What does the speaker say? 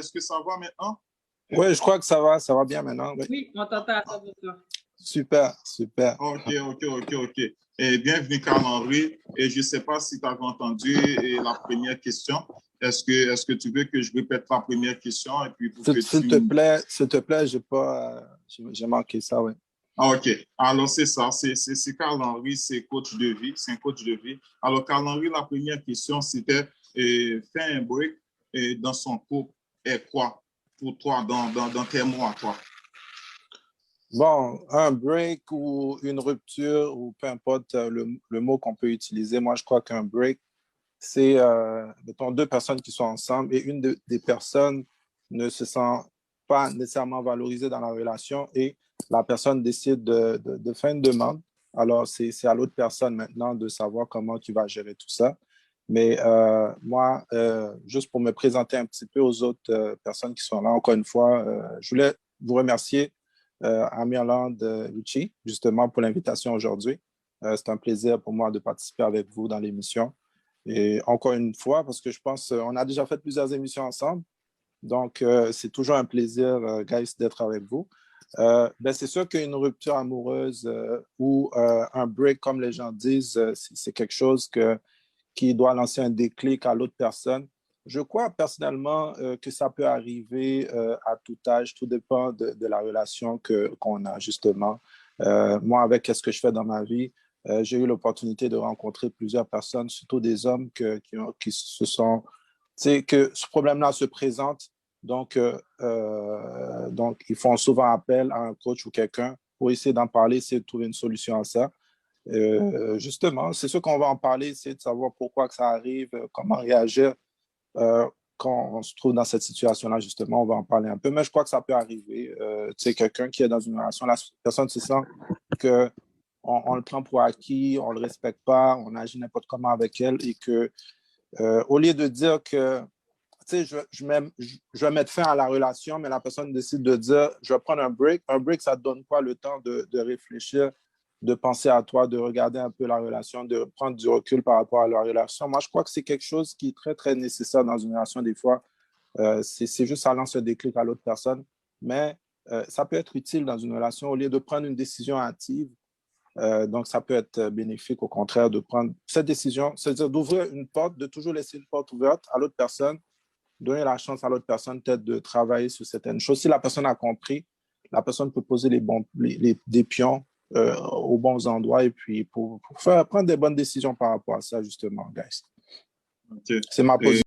est-ce que ça va maintenant? Oui, je crois que ça va bien maintenant. Oui, Oui, on t'entend à 100%. super, super. OK. Et bienvenue, Carl-Henri. Et je ne sais pas si tu avais entendu la première question. Est-ce que tu veux que je répète la première question et puis pour que S'il te plaît, j'ai manqué ça, oui. Ah, OK. Alors, c'est ça. C'est Carl-Henri, c'est coach de vie. C'est un coach de vie. Alors, Carl-Henri, la première question, c'était faire un break dans son couple est quoi pour toi, dans tes mots à toi? Bon, un break ou une rupture, ou peu importe le mot qu'on peut utiliser, moi, je crois qu'un break, c'est, mettons, deux personnes qui sont ensemble et des personnes ne se sent pas nécessairement valorisée dans la relation et la personne décide de faire une demande. Alors, c'est à l'autre personne maintenant de savoir comment tu vas gérer tout ça. Mais moi, juste pour me présenter un petit peu aux autres personnes qui sont là, encore une fois, je voulais vous remercier, Amirland Ritchie, justement, pour l'invitation aujourd'hui. C'est un plaisir pour moi de participer avec vous dans l'émission. Et encore une fois, parce que je pense qu'on a déjà fait plusieurs émissions ensemble, donc c'est toujours un plaisir, guys, d'être avec vous. C'est sûr qu'une rupture amoureuse ou un break, comme les gens disent, c'est quelque chose qui doit lancer un déclic à l'autre personne. Je crois personnellement que ça peut arriver à tout âge, tout dépend de la relation qu'on a justement. Moi, avec ce que je fais dans ma vie, j'ai eu l'opportunité de rencontrer plusieurs personnes, surtout des hommes qui se sont, tu sais, que ce problème-là se présente. Donc, ils font souvent appel à un coach ou quelqu'un pour essayer d'en parler, essayer de trouver une solution à ça. Justement, c'est sûr qu'on va en parler, essayer de savoir pourquoi que ça arrive, comment réagir euh, quand on se trouve dans cette situation-là, justement, on va en parler un peu, mais je crois que ça peut arriver. Tu sais, quelqu'un qui est dans une relation, la personne se sent que on le prend pour acquis, on le respecte pas, on agit n'importe comment avec elle et que, au lieu de dire que, tu sais, je vais mettre fin à la relation, mais la personne décide de dire, je vais prendre un break. Un break, ça te donne quoi le temps de réfléchir, de penser à toi, de regarder un peu la relation, de prendre du recul par rapport à la relation. Moi, je crois que c'est quelque chose qui est très, très nécessaire dans une relation des fois. C'est juste ça lance un déclic à l'autre personne, mais ça peut être utile dans une relation au lieu de prendre une décision hâtive. Donc, ça peut être bénéfique, au contraire, de prendre cette décision, c'est-à-dire d'ouvrir une porte, de toujours laisser une porte ouverte à l'autre personne, donner la chance à l'autre personne peut-être de travailler sur certaines choses. Si la personne a compris, la personne peut poser des pions aux bons endroits et puis pour prendre des bonnes décisions par rapport à ça, justement, guys. Okay. C'est ma position.